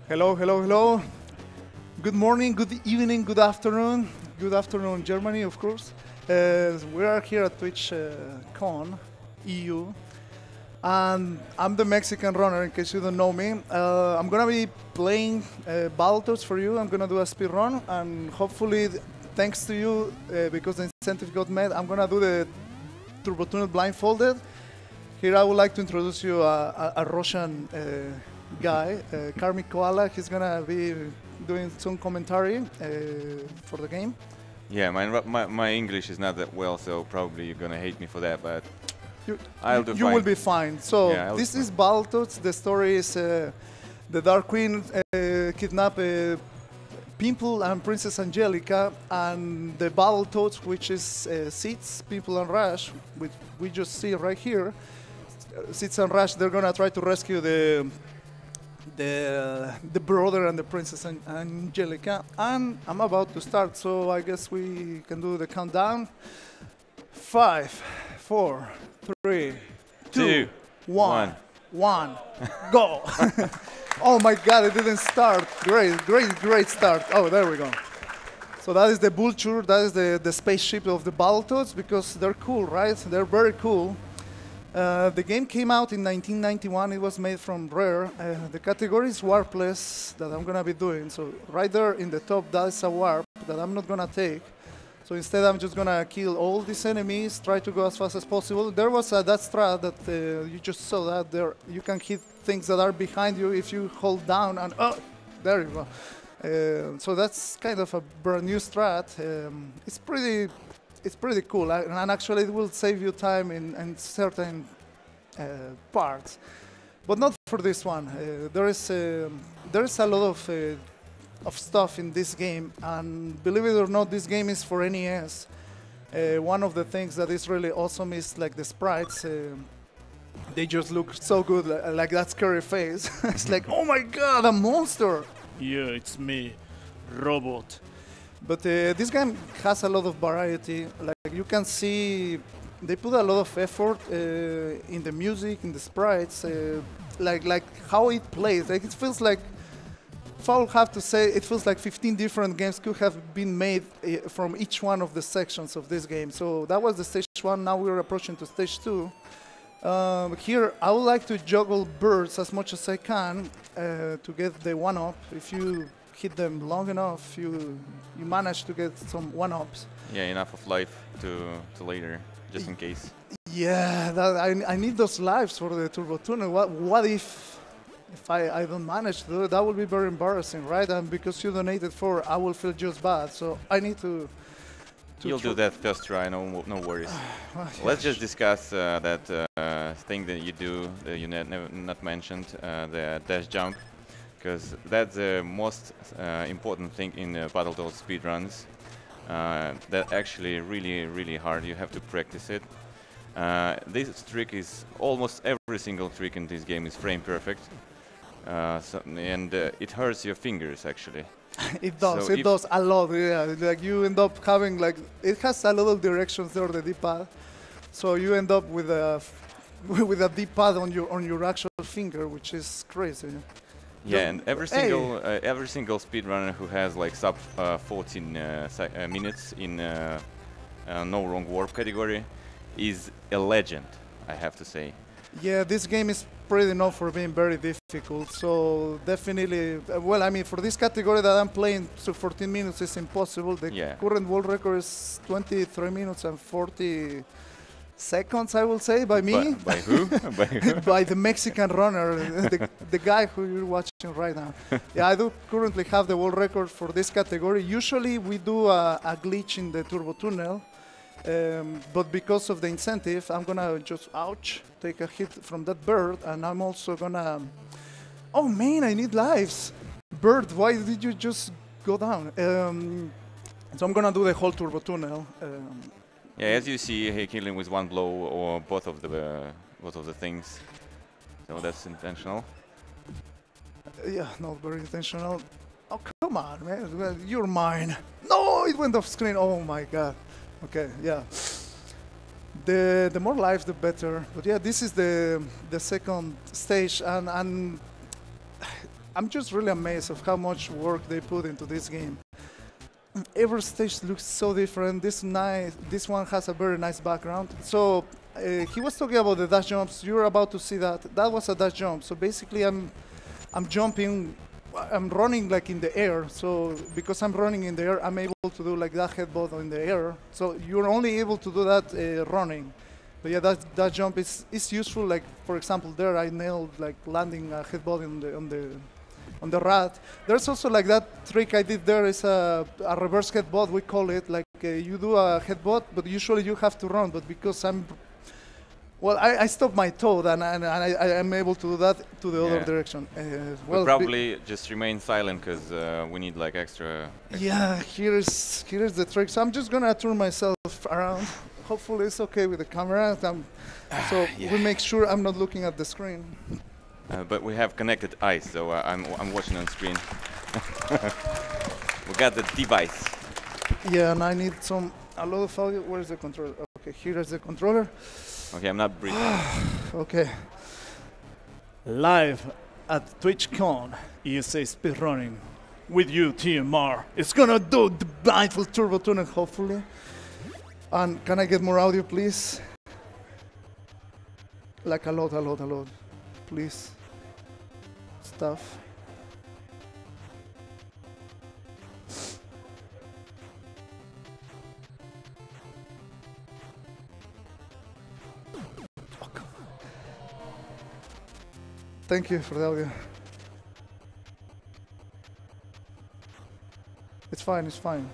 Hello, hello, hello. Good morning, good evening, good afternoon. Good afternoon, Germany, of course. We are here at TwitchCon EU, and I'm the Mexican runner, in case you don't know me. I'm gonna be playing Battletoads for you. I'm gonna do a speed run, and hopefully, thanks to you, because the incentive got met, I'm gonna do the Turbo Tunnel blindfolded. Here I would like to introduce you a Russian guy, Karmik Koala. He's gonna be doing some commentary for the game. Yeah, my English is not that well, so probably you're gonna hate me for that, but I'll do fine. You will be fine. So yeah, this is Battletoads. The story is the Dark Queen kidnapped Pimple and Princess Angelica, and the Battletoads, which is Seeds, Pimple and Rush, which we just see right here. Seeds and Rush, they're gonna try to rescue the brother and the Princess Angelica, and I'm about to start, so I guess we can do the countdown. 5, 4, 3, 2, 1, go! Oh my God, it didn't start. Great start. Oh, there we go. So that is the Vulture, that is the spaceship of the Battletoads, because they're cool, right? They're very cool. The game came out in 1991. It was made from Rare. The category is Warpless that I'm going to be doing. So right there in the top, that's a warp that I'm not going to take. So instead, I'm just going to kill all these enemies, try to go as fast as possible. There was that strat that you just saw that there. You can hit things that are behind you if you hold down, and oh, there you go. So that's kind of a brand new strat. It's pretty cool, and actually it will save you time in certain parts, but not for this one. There is a lot of stuff in this game, and believe it or not, this game is for NES. One of the things that is really awesome is like the sprites. They just look so good, like that scary face. It's like, oh my God, a monster! Yeah, it's me, robot. But this game has a lot of variety. Like you can see, they put a lot of effort in the music, in the sprites, like how it plays. Like it feels like, if I would have to say, it feels like 15 different games could have been made from each one of the sections of this game. So that was the stage 1. Now we're approaching to stage 2. Here, I would like to juggle birds as much as I can to get the one-up. If you hit them long enough, you manage to get some one-ups. Yeah, enough of life to later, just in case. Yeah, I need those lives for the Turbo Tunnel. What if I don't manage to do it? That would be very embarrassing, right? And because you donated for, I will feel just bad. So I need to You'll do that first try, no worries. Let's just discuss that thing that you do that you not mentioned, the dash jump, because that's the most important thing in Battletoads speedruns. That actually really hard. You have to practice it. This trick is almost every single trick in this game is frame perfect, and it hurts your fingers actually. It does. So it does a lot. Yeah, like you end up having like it has a lot of directions there, the D-pad. So you end up with a D-pad on your actual finger, which is crazy. Yeah, and every single speedrunner who has like sub 14 minutes in no wrong warp category is a legend, I have to say. Yeah, this game is pretty known for being very difficult, so definitely, well, I mean, for this category that I'm playing, so 14 minutes is impossible. The current world record is 23 minutes and 40 seconds, I will say, by me. By who? By who? By the Mexican runner, the guy who you're watching right now. Yeah, I do currently have the world record for this category. Usually we do a glitch in the Turbo Tunnel, but because of the incentive, I'm gonna just, take a hit from that bird, and I'm also gonna, oh man, I need lives. Bird, why did you just go down? So I'm gonna do the whole Turbo Tunnel. Yeah, as you see, he killed him with one blow or both of the things. So that's intentional. Yeah, not very intentional. Oh, come on, man. You're mine. No, it went off screen. Oh my God. Okay, yeah. The more lives, the better. But yeah, this is the second stage, and I'm just really amazed of how much work they put into this game. Every stage looks so different. This one has a very nice background. So he was talking about the dash jumps. You're about to see that. That was a dash jump. So basically, I'm jumping. I'm running like in the air. So because I'm running in the air, I'm able to do like that headbutt in the air. So you're only able to do that running. But yeah, that jump is useful. Like for example, there I nailed like landing a headbutt on the rat. There's also like that trick I did there is a reverse headbutt, we call it. Like you do a headbutt, but usually you have to run. But because I stopped my toe and I'm able to do that to the other direction. Well, probably just remain silent because we need like extra. Yeah, here's the trick. So I'm just gonna turn myself around. Hopefully it's okay with the camera. So we make sure I'm not looking at the screen. But we have connected eyes, so I'm watching on screen. We got the device. Yeah, and I need a lot of audio. Where's the controller? Okay, here's the controller. Okay, I'm not breathing. Okay. Live at TwitchCon ESA Speedrunning with you, TMR. It's gonna do the blindfold turbo tuning, hopefully. And can I get more audio, please? Like a lot, please. Stuff. Thank you for the audio. It's fine, it's fine.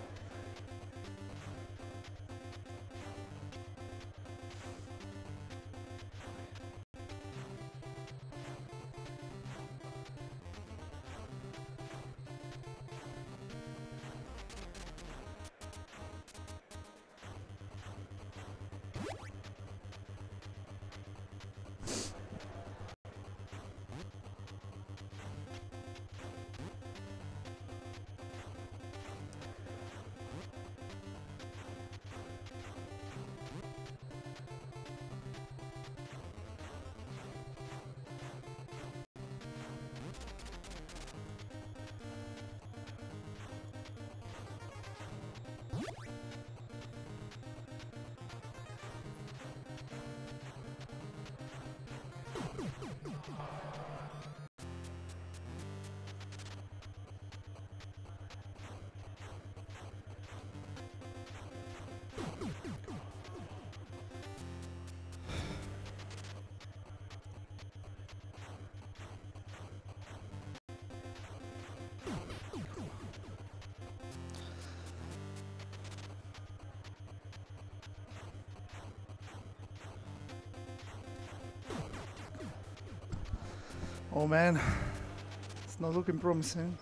Oh man, it's not looking promising.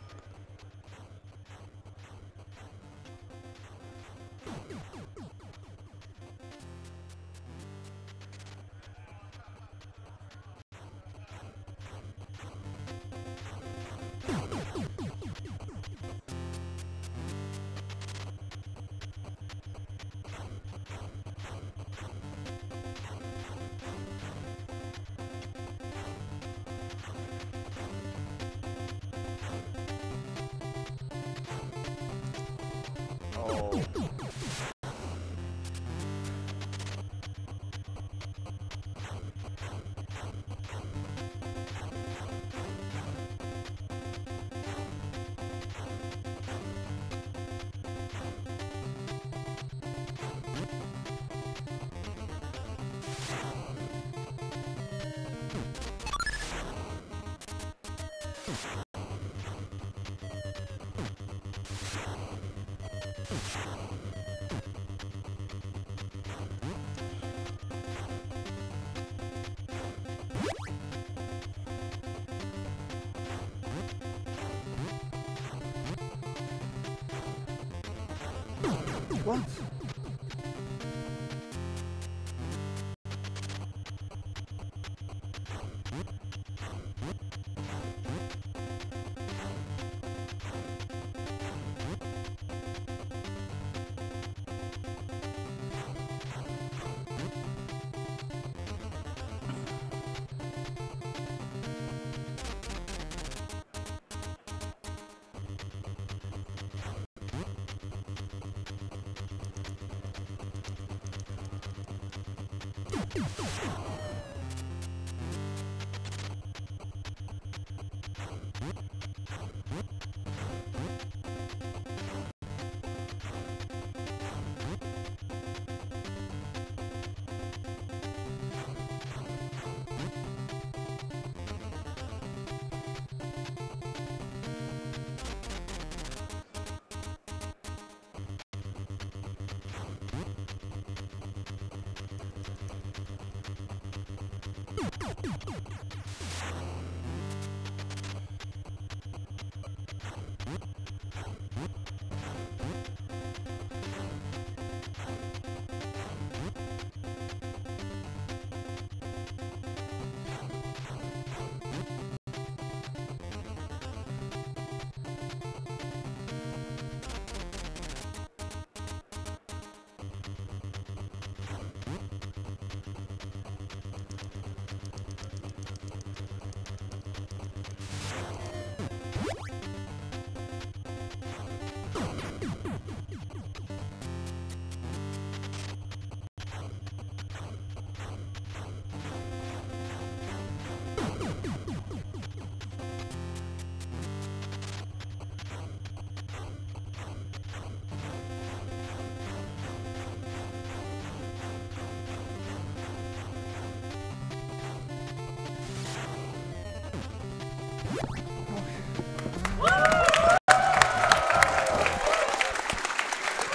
What?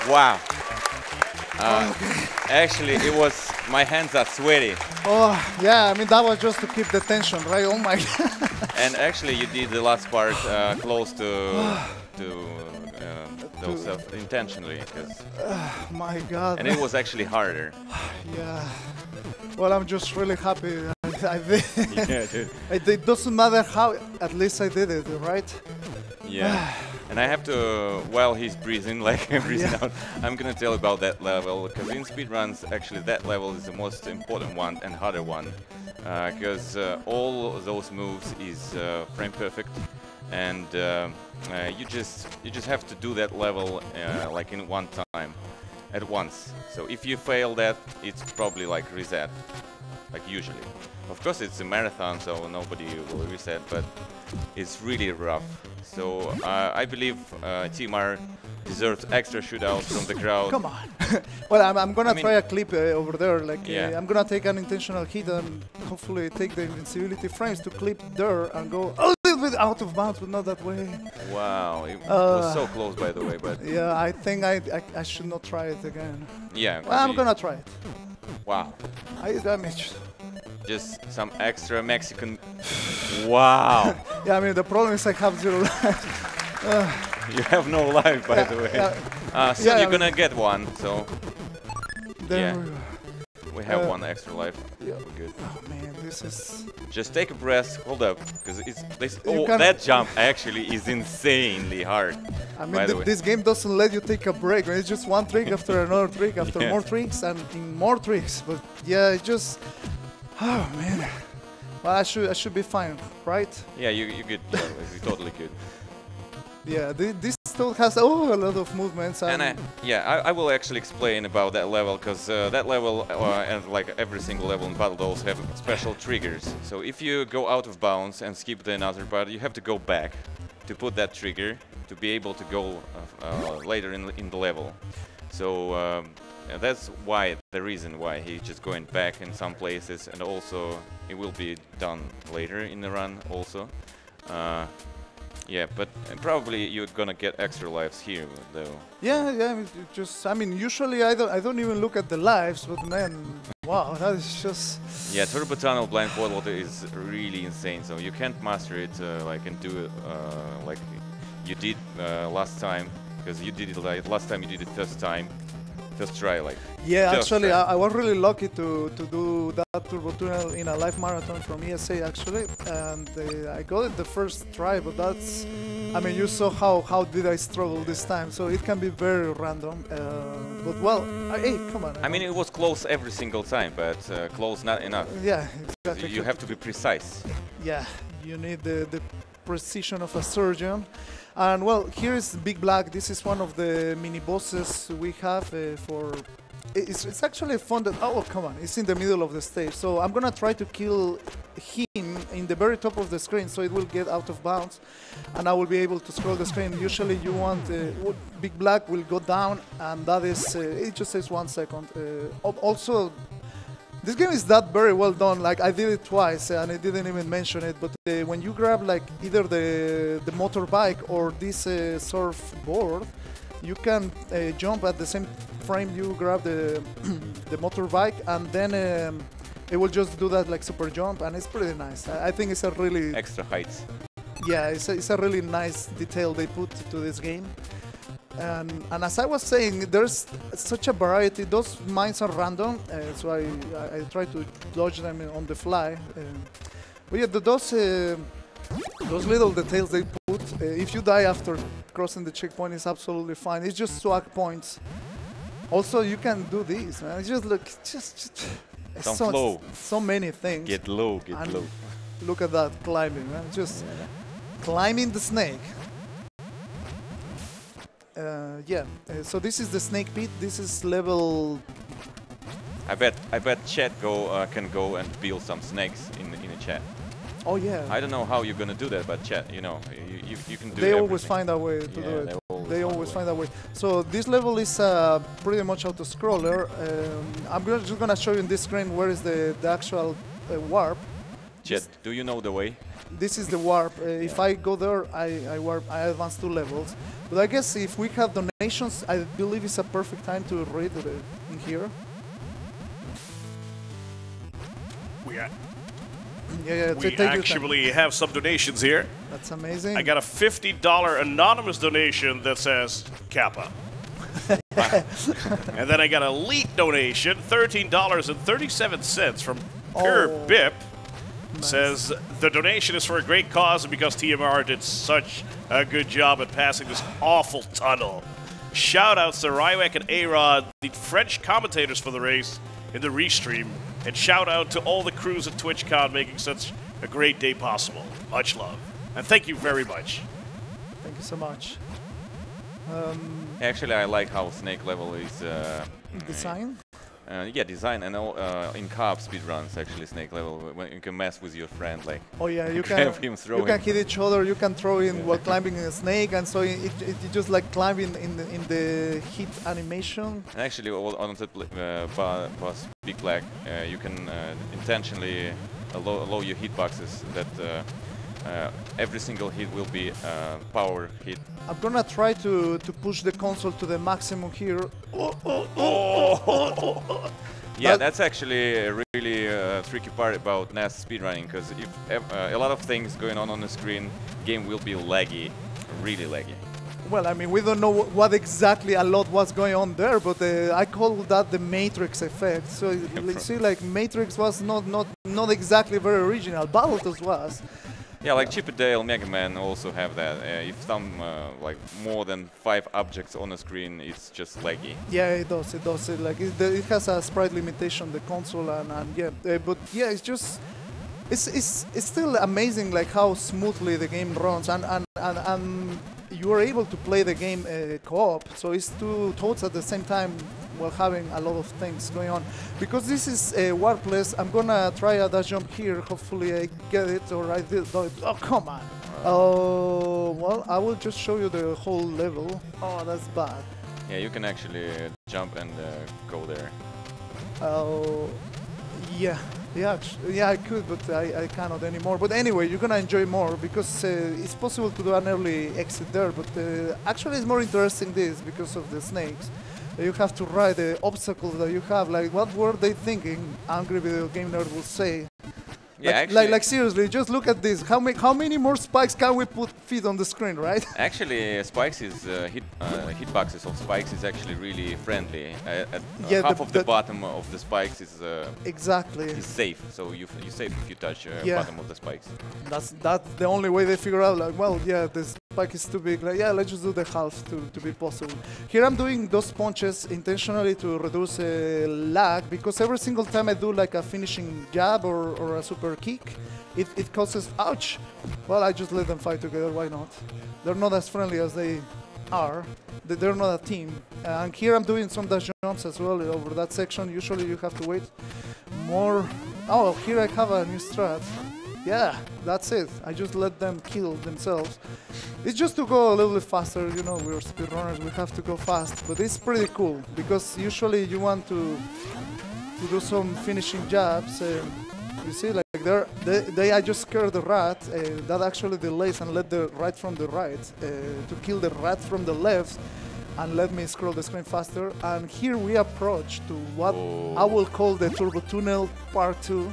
Wow. Actually, it was, my hands are sweaty. Oh, yeah, I mean, that was just to keep the tension, right? Oh my God. And actually, you did the last part close to those stuff intentionally. My God. And it was actually harder. Yeah. Well, I'm just really happy I did. Yeah, dude. It doesn't matter how, at least I did it, right? Yeah. And I have to, while he's breathing, like breathing out, I'm gonna tell about that level, because in speedruns, actually that level is the most important one and harder one, because all those moves is frame perfect, and you just have to do that level like in one time, at once. So if you fail that, it's probably like reset, like usually. Of course, it's a marathon, so nobody will reset, but it's really rough. So I believe Team R deserves extra shootouts from the crowd. Come on. Well, I'm gonna try a clip over there. Like I'm gonna take an intentional hit and hopefully take the invincibility frames to clip there and go a little bit out of bounds, but not that way. Wow, it was so close, by the way. But yeah, I think I should not try it again. Yeah. Well, I'm gonna try it. Wow. I damaged. Just some extra Mexican. Wow. Yeah, I mean, the problem is I have 0 life. You have no life, by the way. So you're gonna get one, so. There we have one extra life. Yeah. We're good. Oh man, this is. Just take a breath. Hold up, because that jump actually is insanely hard. I mean, this game doesn't let you take a break. It's just one trick after another trick after more tricks and more tricks. But yeah, it just. Oh man. Well, I should be fine, right? Yeah, you're good. You're totally good. Yeah, this still has a lot of movements. And I will actually explain about that level, because that level and like every single level in Battletoads have special triggers. So if you go out of bounds and skip the another part, you have to go back to put that trigger to be able to go later in the level. So that's why the reason why he's just going back in some places, and also it will be done later in the run also. Yeah, but probably you're gonna get extra lives here, though. Yeah. I mean, usually I don't even look at the lives, but man, wow, that is just. Yeah, Turbo Tunnel blindfolded is really insane. So you can't master it like and do it like you did last time, because you did it like last time you did it first try, like. Yeah, actually, I was really lucky to do that Turbo Tunnel in a live marathon from ESA, actually, and I got it the first try, but that's, I mean, you saw how did I struggle this time, so it can be very random, but well, hey, come on. I mean, it was close every single time, but close not enough. Yeah, exactly. You have to be precise. Yeah, you need the precision of a surgeon. And well, here is Big Black. This is one of the mini bosses we have for it's actually fun that, oh, come on, it's in the middle of the stage. So I'm gonna try to kill him in the very top of the screen so it will get out of bounds and I will be able to scroll the screen. Usually you want, Big Black will go down and that is, it just says 1 second. Also, this game is that very well done. Like I did it twice and I didn't even mention it, but when you grab like either the motorbike or this surfboard, you can jump at the same frame you grab the the motorbike, and then it will just do that like super jump, and it's pretty nice. I think it's a really extra heights. Yeah, it's a really nice detail they put to this game. And as I was saying, there's such a variety. Those mines are random, so I try to dodge them on the fly. But yeah, those little details they put, if you die after crossing the checkpoint, it's absolutely fine. It's just swag points. Also, you can do this, man. It's just look, just so many things. Get low, get low. Look at that climbing, man. Just climbing the snake. So this is the snake pit. This is level. I bet chat can go and build some snakes in the chat. Oh yeah. I don't know how you're gonna do that, but chat, you know, you can do. They always find a way to do it. They always find a way. So this level is pretty much auto-scroller. I'm just gonna show you in this screen where is the actual warp. Chat, do you know the way? This is the warp. If I go there, I warp. I advance 2 levels. But I guess if we have donations, I believe it's a perfect time to read it in here. We actually have some donations here. That's amazing. I got a $50 anonymous donation that says Kappa. And then I got an elite donation, $13.37 from Pure Bip. Nice. Says the donation is for a great cause and because TMR did such a good job at passing this awful tunnel. Shout outs to Rywek and A-Rod, the French commentators for the race in the restream. And shout out to all the crews at TwitchCon making such a great day possible. Much love. And thank you very much. Thank you so much. Actually, I like how Snake level is... design? Yeah, design and in co-op speedruns, actually, Snake level, when you can mess with your friend, like... Oh yeah, you can hit each other, you can throw in while climbing a snake, and so it just like climbing in the hit animation. And actually, on the boss Big Black, you can intentionally allow your hitboxes that every single hit will be power hit. I'm gonna try to push the console to the maximum here. Yeah, that's actually a really tricky part about NAS speedrunning, because if a lot of things going on the screen, game will be laggy, really laggy. Well, I mean, we don't know what exactly a lot was going on there, but I call that the Matrix effect. So you see, like Matrix was not exactly very original. Battletoads was. Yeah, like Chip and Dale, Mega Man also have that. If some like more than 5 objects on the screen, it's just laggy. Yeah, it does. It does. It has a sprite limitation, the console, and yeah. But yeah, it's just it's still amazing, like how smoothly the game runs, and you are able to play the game co-op. So it's 2 toads at the same time while having a lot of things going on. Because this is Warpless, I'm gonna try a dash jump here. Hopefully I get it, or I did. Oh, come on. Oh, well, I will just show you the whole level. Oh, that's bad. Yeah, you can actually jump and go there. Oh, yeah. Yeah, I could, but I cannot anymore. But anyway, you're gonna enjoy more because it's possible to do an early exit there. But actually, it's more interesting this because of the snakes. You have to ride the obstacles that you have. Like, what were they thinking? Angry Video Game Nerd will say. Yeah, like seriously, just look at this. How many more spikes can we fit on the screen, right? Actually, spikes is hitboxes of spikes is actually really friendly. Yeah, half of the bottom of the spikes is exactly is safe. So you safe if you touch bottom of the spikes. That's the only way they figure out. Like, well, yeah, the spike is too big. Like, yeah, let's just do the half to be possible. Here I'm doing those punches intentionally to reduce lag, because every single time I do like a finishing jab or a super kick, it causes ouch. Well, I just let them fight together. Why not? They're not as friendly as they are. They're not a team. And here I'm doing some dash jumps as well over that section. Usually you have to wait more. Oh, here I have a new strat. Yeah, that's it. I just let them kill themselves. It's just to go a little bit faster. You know, we're speedrunners, we have to go fast. But it's pretty cool because usually you want to do some finishing jabs. You see, like I just scared the rat. That actually delays and let the rat from the right to kill the rat from the left and let me scroll the screen faster. And here we approach to what I will call the Turbo Tunnel Part 2.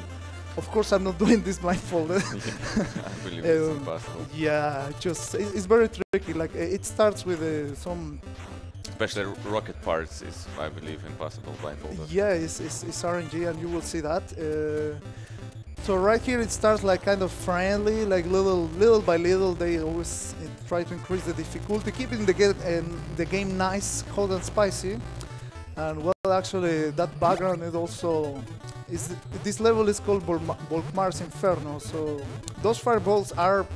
Of course, I'm not doing this blindfolded. I believe it's impossible. Yeah, it's very tricky. Like it starts with some. Especially rocket parts is, I believe, impossible blindfolded. Yeah, it's RNG, and you will see that. So right here it starts like kind of friendly, like little by little they always try to increase the difficulty, keeping the game nice, cold and spicy. And well, actually that background is also this level is called Volkmar's Inferno. So those fireballs are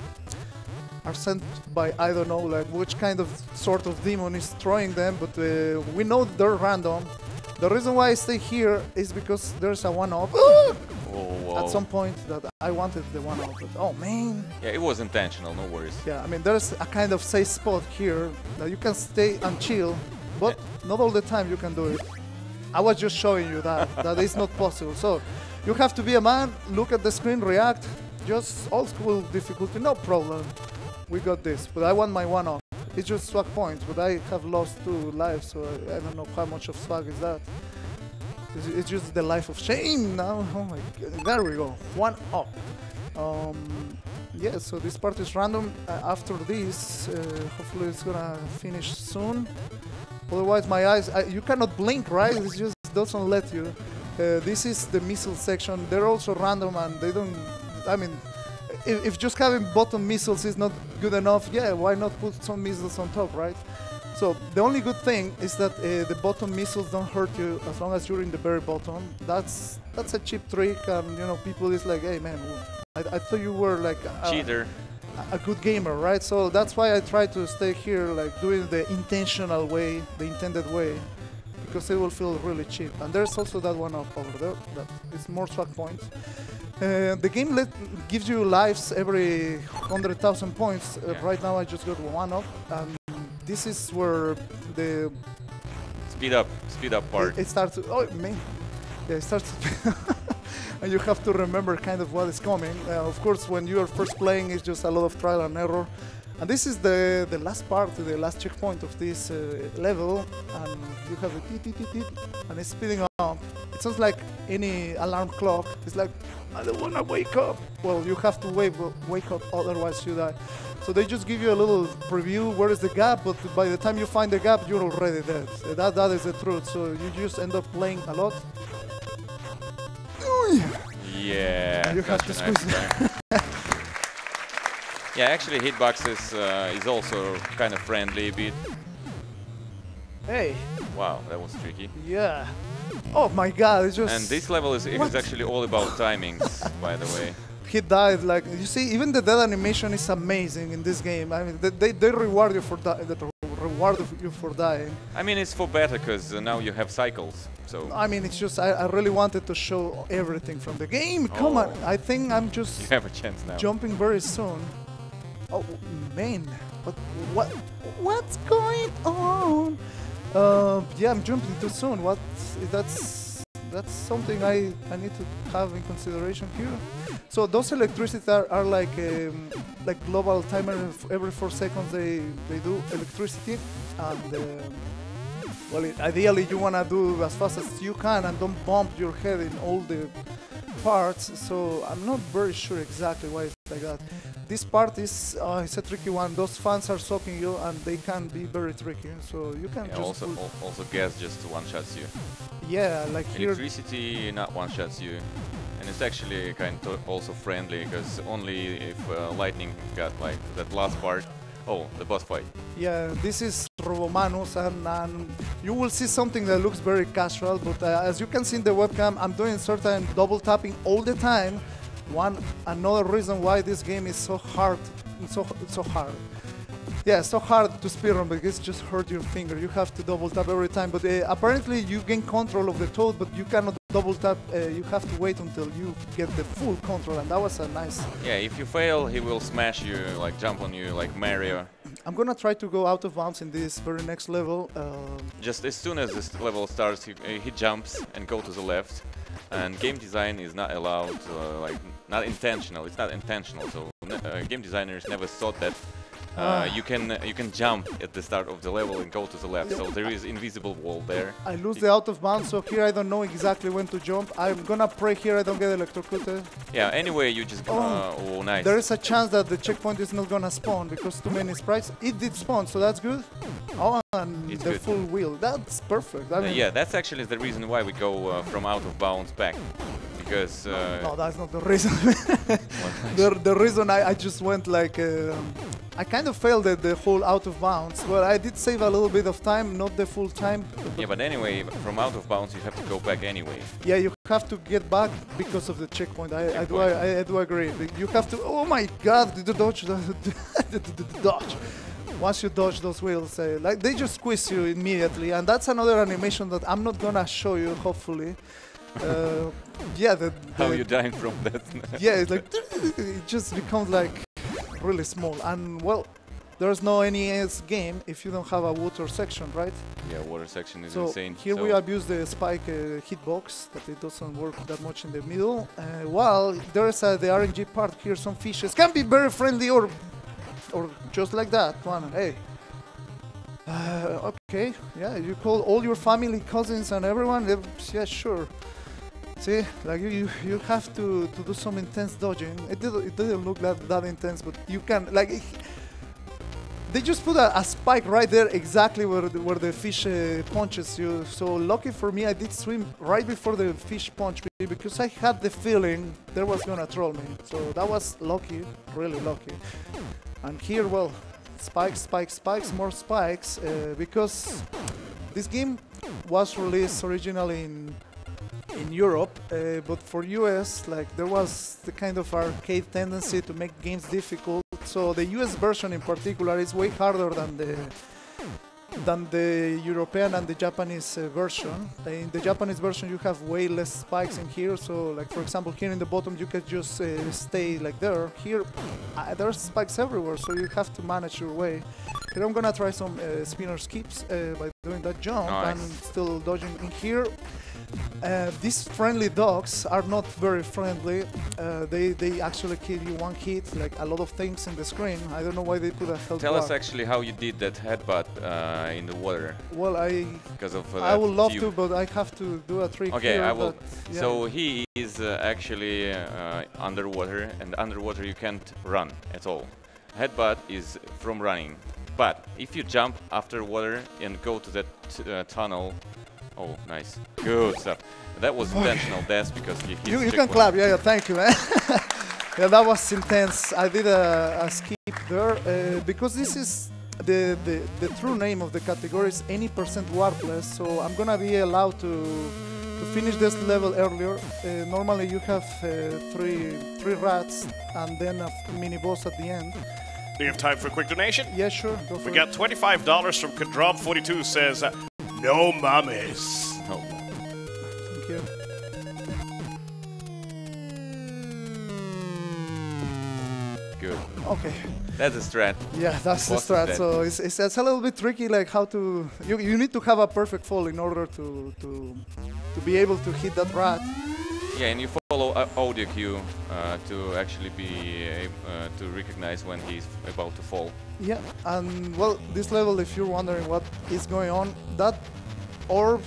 sent by I don't know like which kind of sort of demon is throwing them, but we know they're random. The reason why I stay here is because there's a one-off. At some point that I wanted the one-off, but oh man. Yeah, it was intentional, no worries. Yeah, I mean there's a kind of safe spot here that you can stay and chill, but not all the time you can do it. I was just showing you that is not possible. So you have to be a man, look at the screen, react, just old school difficulty, no problem. We got this, but I want my one-off. It's just swag points, but I have lost 2 lives, so I don't know how much of swag is that. It's just the life of shame now. Oh my god, there we go, 1 up. Yeah, so this part is random. After this, hopefully it's gonna finish soon. Otherwise my eyes, you cannot blink, right? It just doesn't let you. This is the missile section. They're also random and they don't, I mean, if just having bottom missiles is not good enough, yeah, why not put some missiles on top, right? So the only good thing is that the bottom missiles don't hurt you as long as you're in the very bottom. That's a cheap trick, and you know people is like, hey man, I thought you were like cheater, a good gamer, right? So that's why I try to stay here, like doing the intentional way, the intended way, because it will feel really cheap. And there's also that one up over there that is more swag points. The game gives you lives every 100,000 points. Right now I just got 1 up, and this is where the speed up part. It starts. Oh man, yeah, it starts. And you have to remember kind of what is coming. Of course, when you are first playing, it's just a lot of trial and error. And this is the last part, the last checkpoint of this level, and you have a beep, beep, beep, beep, and it's speeding up. It sounds like any alarm clock. It's like, I don't want to wake up. Well, you have to wake up, otherwise you die. So they just give you a little preview, where is the gap, but by the time you find the gap, you're already dead. That is the truth, so you just end up playing a lot. Yeah, you have to squeeze it. Yeah, actually hitboxes is also kind of friendly a bit. Hey. Wow, that was tricky. Yeah. Oh my god, it's just... And this level is actually all about timings, by the way. He died, like, you see, even the death animation is amazing in this game. I mean, they reward you for dying. I mean, it's for better, because now you have cycles, so... I mean, it's just, I really wanted to show everything from the game. Come on, I think I'm just... You have a chance now. Jumping very soon. Oh, man, what's going on? Yeah, I'm jumping too soon. That's something I need to have in consideration here. So those electricity are like global timer. Every 4 seconds they do electricity, and well, ideally you wanna do as fast as you can and don't bump your head in all the parts. So I'm not very sure exactly why it's like that. This part is it's a tricky one. Those fans are soaking you, and they can be very tricky. So you can just also gas just one-shots you. Yeah, like electricity not one-shots you, and it's actually kind of also friendly because only if lightning got like that last part. Oh, the boss fight. Yeah, this is Robomanus, and you will see something that looks very casual, but as you can see in the webcam, I'm doing certain double tapping all the time. Another reason why this game is so hard, so hard. Yeah, it's so hard to speedrun because it just hurt your finger. You have to double tap every time. But apparently you gain control of the Toad, but you cannot double tap. You have to wait until you get the full control, and that was a nice... Yeah, if you fail, he will smash you, like jump on you like Mario. I'm gonna try to go out of bounds in this very next level. Just as soon as this level starts, he jumps and go to the left. And game design is not allowed, like not intentional. It's not intentional. So game designers never thought that you can jump at the start of the level and go to the left. So there is invisible wall there. I lose the out of bounds, so here I don't know exactly when to jump. I'm gonna pray here I don't get electrocuted. Yeah. Anyway, you just gonna. Oh, nice. There is a chance that the checkpoint is not gonna spawn because too many sprites. It did spawn, so that's good. Oh, and It's the good. full wheel. That's perfect. I mean, Yeah, that's actually the reason why we go from out of bounds back, because. No, that's not the reason. the reason I just went like I kind of failed at the whole out of bounds. Well, I did save a little bit of time, not the full time. Yeah, but anyway, from out of bounds you have to go back anyway. Yeah, you have to get back because of the checkpoint. I do agree. You have to. Oh my God! The dodge, the dodge. Once you dodge those wheels, like they just squeeze you immediately, and that's another animation that I'm not gonna show you. Hopefully, yeah. How you dying from that? Yeah, it's like it just becomes like really small, and well, there's no NES game if you don't have a water section, right? Yeah, water section is So insane. here we abuse the spike hitbox, that it doesn't work that much in the middle. While there's the RNG part here, some fishes can be very friendly or just like that one. Hey. Okay, yeah, you call all your family, cousins, and everyone. Yeah, sure. See, like you have to do some intense dodging. It didn't look that intense, but you can like. They just put a spike right there, exactly where the fish punches you. So lucky for me, I did swim right before the fish punched me because I had the feeling there was gonna troll me. So that was lucky, really lucky. And here, well, spikes, spikes, spikes, more spikes, because this game was released originally in Europe, but for US, like there was the kind of arcade tendency to make games difficult. So the US version in particular is way harder than the European and the Japanese version. In the Japanese version you have way less spikes in here, so like for example here in the bottom you can just stay like there. Here there's spikes everywhere, so you have to manage your way. Here I'm gonna try some spinner skips by doing that jump and still dodging in here. These friendly dogs are not very friendly. They actually kill you one hit, like a lot of things in the screen. I don't know why they put a health Tell bar. us actually how you did that headbutt in the water. Well, because of I would love tube. to, but I have to do a trick. Okay, here, I will. yeah. So he is actually underwater, and underwater you can't run at all. Headbutt is from running, but if you jump after water and go to that tunnel. Oh, nice. Good stuff. That was intentional death because he hit You can clap. Yeah, thank you, man. Yeah, that was intense. I did a skip there because this is the true name of the category is any % Warpless. So I'm gonna be allowed to finish this level earlier. Normally you have three rats and then a mini boss at the end. Do you have time for a quick donation? Yeah, sure. Go for We got $25 from Kadrom42 says, no mummies. Oh. Thank you. Good. Okay. That's a strat. Yeah, that's the Boss is strat. dead. So it's a little bit tricky, like how to. You need to have a perfect fall in order to be able to hit that rat. Yeah, and you follow audio cue to actually be to recognize when he's about to fall. Yeah, and well, this level, if you're wondering what is going on, that orb,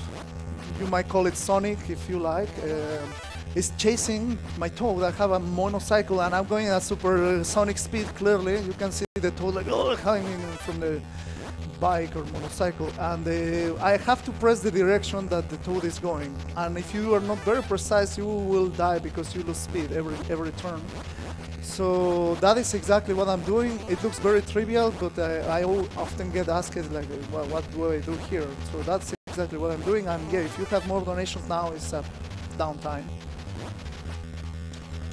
you might call it Sonic if you like, is chasing my Toad. I have a motorcycle and I'm going at super sonic speed, clearly. You can see the Toad like coming from the bike or motorcycle, and I have to press the direction that the Toad is going. And if you are not very precise, you will die because you lose speed every turn. So that is exactly what I'm doing. It looks very trivial, but I often get asked like, well, what do I do here? So that's exactly what I'm doing. And yeah, if you have more donations now, it's downtime.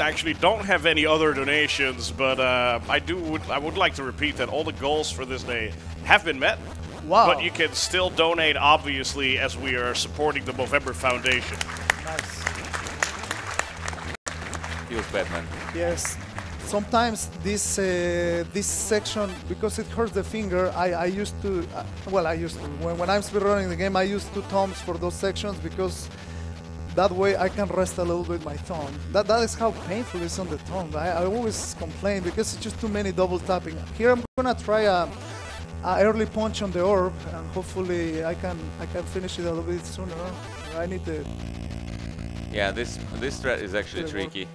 actually don't have any other donations, but I would like to repeat that all the goals for this day have been met. Wow. But you can still donate, obviously, as we are supporting the Movember Foundation. Nice. He was Batman. Yes. Sometimes this this section, because it hurts the finger, I used to, when I'm speedrunning the game, I use 2 thumbs for those sections because that way I can rest a little bit my thumb. That is how painful it is on the thumb. I always complain because it's just too many double tapping. Here I'm gonna try a early punch on the orb, and hopefully I can finish it a little bit sooner. I need the. Yeah, this strat is actually tricky.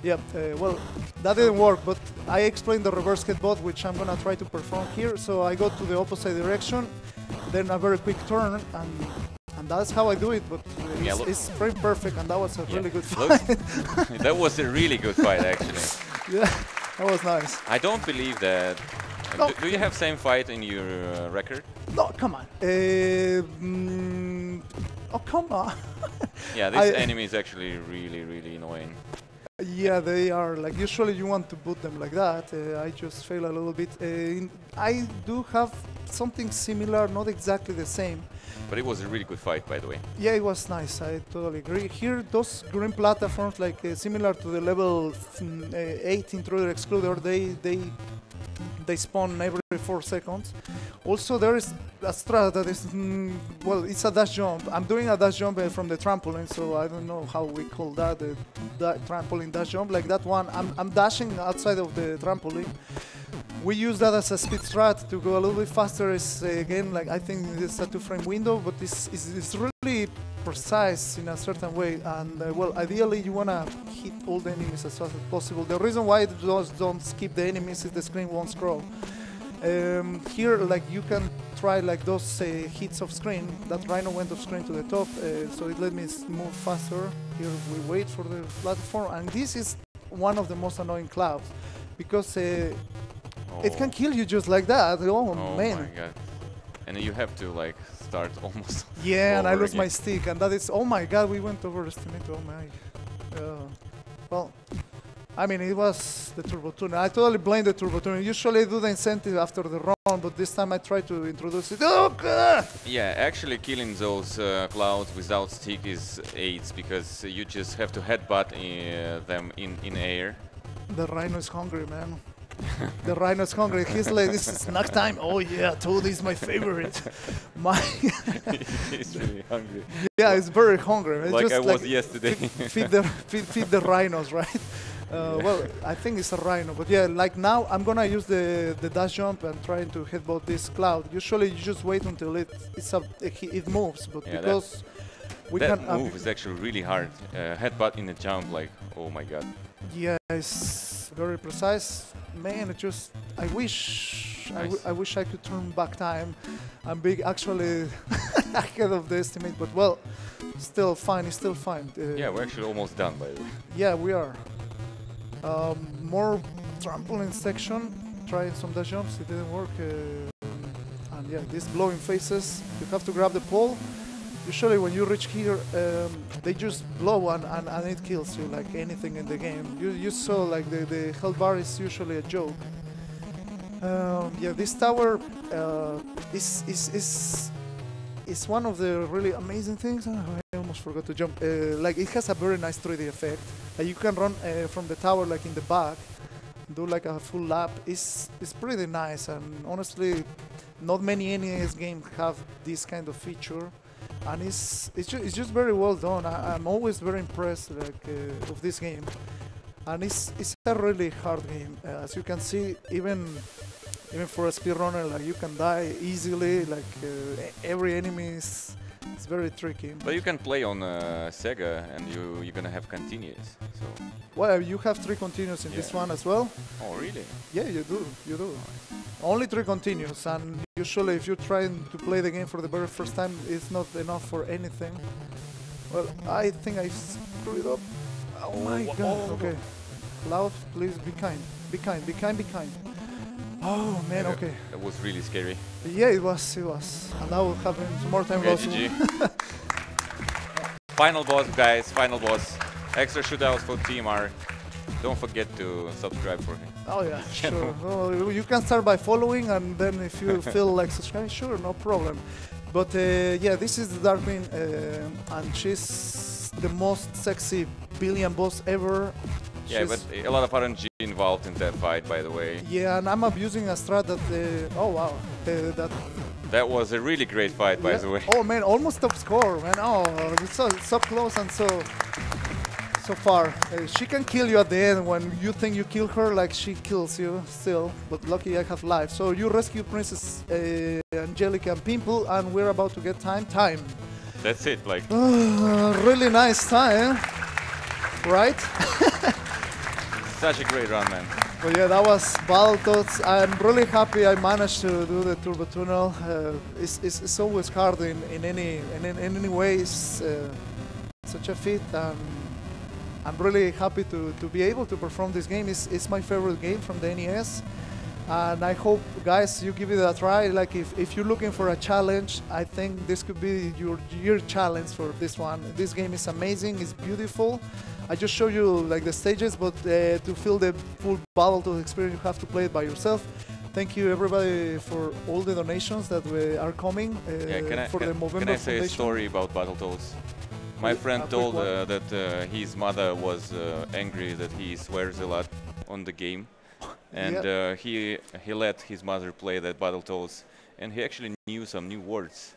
Yeah, well, that didn't work, but I explained the reverse headbutt, which I'm gonna try to perform here. So I go to the opposite direction, then a very quick turn, and that's how I do it. But it's pretty perfect, and that was a really good fight. That was a really good fight, actually. Yeah, that was nice. I don't believe that. No. Do you have same fight in your record? No, come on. Oh, come on. Yeah, this enemy is actually really annoying. Yeah, they are. Like, usually you want to put them like that. I just fail a little bit. I do have something similar, not exactly the same. But it was a really good fight, by the way. Yeah, it was nice. I totally agree. Here, those green platforms, like similar to the level 8 Intruder Excluder, they spawn every 4 seconds. Also, there is a strat that is, well, it's a dash jump. I'm doing a dash jump from the trampoline, so I don't know how we call that, the trampoline dash jump. Like that one, I'm dashing outside of the trampoline. We use that as a speed strat to go a little bit faster. It's again, like, I think it's a 2-frame window, but it's really precise in a certain way. And well, ideally you wanna hit all the enemies as fast as possible. The reason why those don't skip the enemies is the screen won't scroll. Here, like, you can try like those hits off screen. That Rhino went off screen to the top, so it let me move faster. Here we wait for the platform, and this is one of the most annoying clouds because it can kill you just like that. Oh man! My god! And you have to like start almost. Yeah, and I lose again. my stick, and that is, oh my god, we went overestimate. Oh my. Well, I mean, it was the turbo tuner. I totally blame the turbo tuner. Usually I do the incentive after the round, but this time I try to introduce it. Oh god! Yeah, actually killing those clouds without stick is AIDS because you just have to headbutt them in air. The Rhino is hungry, man. The Rhino is hungry. He's like, this is snack time. Oh yeah, Toad is my favorite. He's really hungry. Yeah, he's very hungry. It's like just I was yesterday. feed the rhinos, right? Well, I think it's a rhino, but yeah, like now I'm gonna use the dash jump and trying to headbutt this cloud. Usually you just wait until it moves, but yeah, because we that can move is actually really hard. Headbutt in the jump, like, oh my god. Yeah, it's very precise. Man, it just, I wish I could turn back time. I'm big actually ahead of the estimate, but well, still fine. It's still fine. Yeah, we're actually almost done, by the way. Yeah, we are. More trampoline section. Trying some dash jumps. It didn't work. And yeah, these blowing faces. You have to grab the pole. Usually when you reach here, they just blow and it kills you like anything in the game. You saw like the health bar is usually a joke. Yeah, this tower is one of the really amazing things. I almost forgot to jump. Like, it has a very nice 3D effect. You can run from the tower like in the back, do like a full lap. It's pretty nice, and honestly, not many NES games have this kind of feature. And it's just very well done. I'm always very impressed of this game, and it's a really hard game. As you can see, even for a speedrunner, like, you can die easily. Like every enemy is very tricky. But you can play on Sega, and you're gonna have continuous. So. Well, you have 3 continuous in this one as well. Oh really? Yeah, you do. You do. Only 3 continuous, and usually if you're trying to play the game for the very first time, it's not enough for anything. Well, I think I screwed up. Oh my god. Okay. Loud, please be kind. Be kind, be kind, be kind. Oh man, yeah, okay. That was really scary. Yeah, it was. And that will happen more time also. GG. Final boss, guys, final boss. Extra shootouts for TMR. Don't forget to subscribe for him. Oh yeah, sure. Well, you can start by following, and then if you feel like subscribing, sure, no problem. But yeah, this is the Darkwing, and she's the most sexy billion boss ever. Yeah, but a lot of RNG involved in that fight, by the way. Yeah, and I'm abusing a strat that. Oh wow, that was a really great fight, by the way. Oh man, almost top score, man. Oh, it's so close and so far. She can kill you at the end when you think you kill her, like she kills you still. But lucky I have life. So you rescue Princess Angelica and Pimple, and we're about to get time. That's it, like. Really nice time, right? Such a great run, man. But yeah, that was Battletoads. I'm really happy I managed to do the Turbo Tunnel. It's always hard in any way. It's such a feat, and I'm really happy to be able to perform this game. It's my favorite game from the NES, and I hope, guys, you give it a try. Like if you're looking for a challenge, I think this could be your challenge for this one. This game is amazing. It's beautiful. I just show you like the stages, but to feel the full Battletoads experience, you have to play it by yourself. Thank you everybody for all the donations that are coming for the Movember Foundation. Can I say a story about Battletoads? My friend told that his mother was angry that he swears a lot on the game, and he let his mother play that Battletoads, and he actually knew some new words.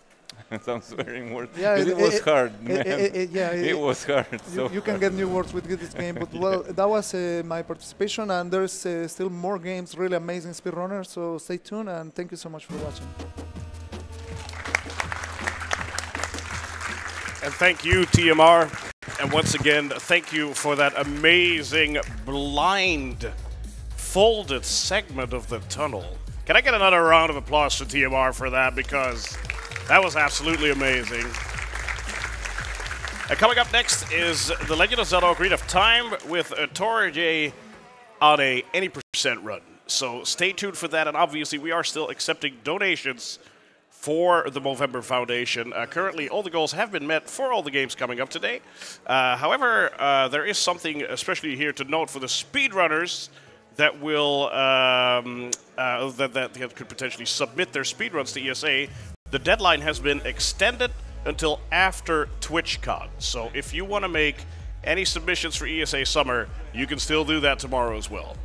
Some swearing words. Yeah, it was hard, man. It was hard. You can get new words with this game, but well, that was my participation, and there's still more games, really amazing speedrunners, so stay tuned, and thank you so much for watching. And thank you, TMR. And once again, thank you for that amazing blind folded segment of the tunnel. Can I get another round of applause for TMR for that? Because that was absolutely amazing. And coming up next is The Legend of Zelda Ocarina of Time with Torjay on a any percent run. So stay tuned for that. And obviously, we are still accepting donations for the Movember Foundation. Currently, all the goals have been met for all the games coming up today. However, there is something especially here to note for the speedrunners that will that could potentially submit their speedruns to ESA. The deadline has been extended until after TwitchCon. So if you want to make any submissions for ESA Summer, you can still do that tomorrow as well.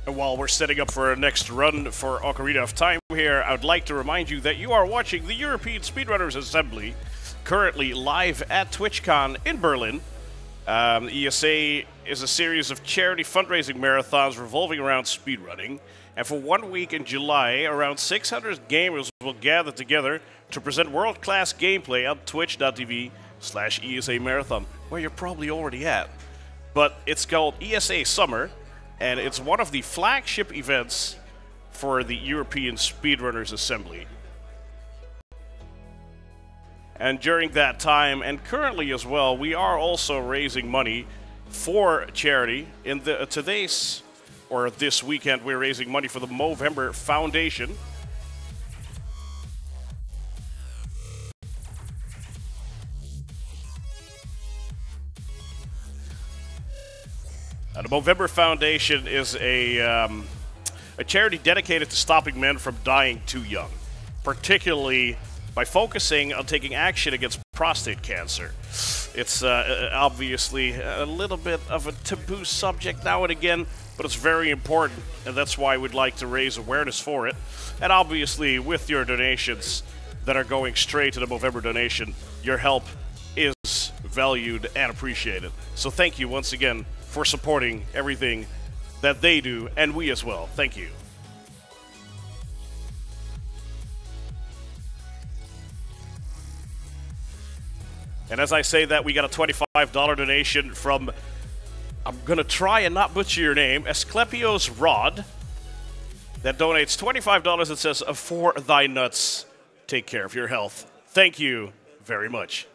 And while we're setting up for our next run for Ocarina of Time here, I would like to remind you that you are watching the European Speedrunners Assembly, currently live at TwitchCon in Berlin. ESA is a series of charity fundraising marathons revolving around speedrunning. And for 1 week in July, around 600 gamers will gather together to present world-class gameplay on twitch.tv/ESA Marathon, where you're probably already at. But it's called ESA Summer, and it's one of the flagship events for the European Speedrunners Assembly. And during that time, and currently as well, we are also raising money for charity. In this weekend, we're raising money for the Movember Foundation. The Movember Foundation is a charity dedicated to stopping men from dying too young, particularly by focusing on taking action against prostate cancer. It's obviously a little bit of a taboo subject now and again, but it's very important, and that's why we'd like to raise awareness for it. And obviously, with your donations that are going straight to the Movember donation, your help is valued and appreciated. So thank you once again for supporting everything that they do, and we as well. Thank you. And as I say that, we got a $25 donation from, I'm going to try and not butcher your name, Asclepios Rod, that donates $25 and says, "For thy nuts, take care of your health." Thank you very much.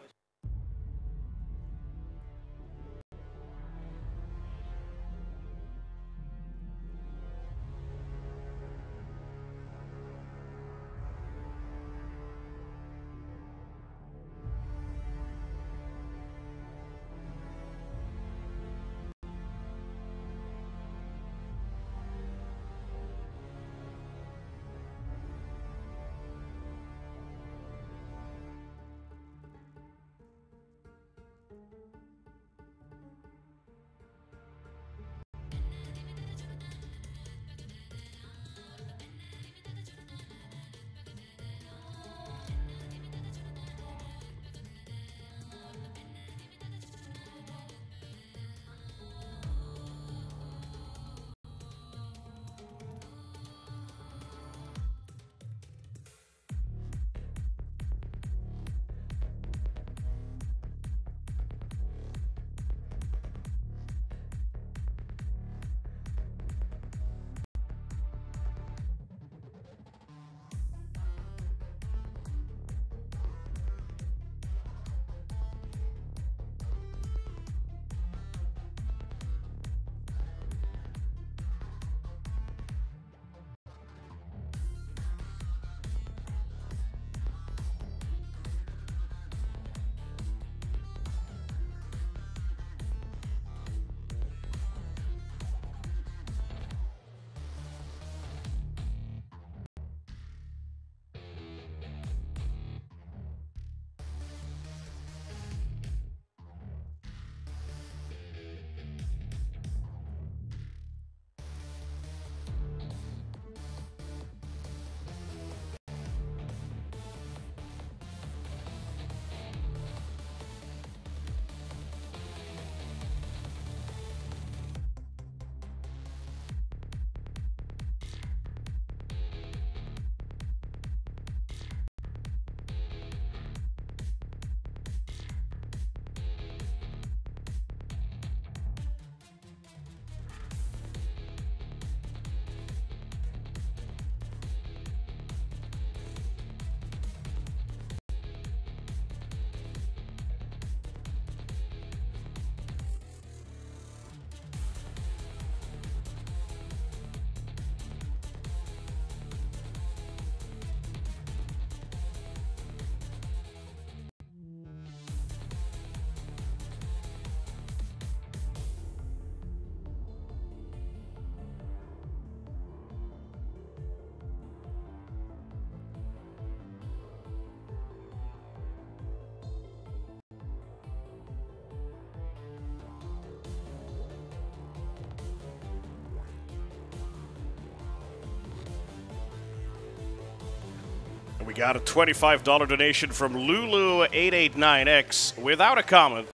We got a $25 donation from Lulu889X without a comment,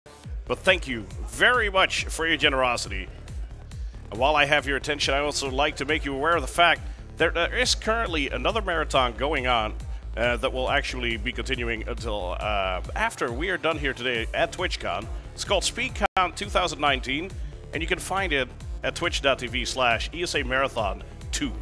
but thank you very much for your generosity. And while I have your attention, I also like to make you aware of the fact that there is currently another marathon going on that will actually be continuing until after we are done here today at TwitchCon. It's called SpeedCon 2019, and you can find it at twitch.tv/ESA Marathon 2.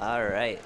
All right.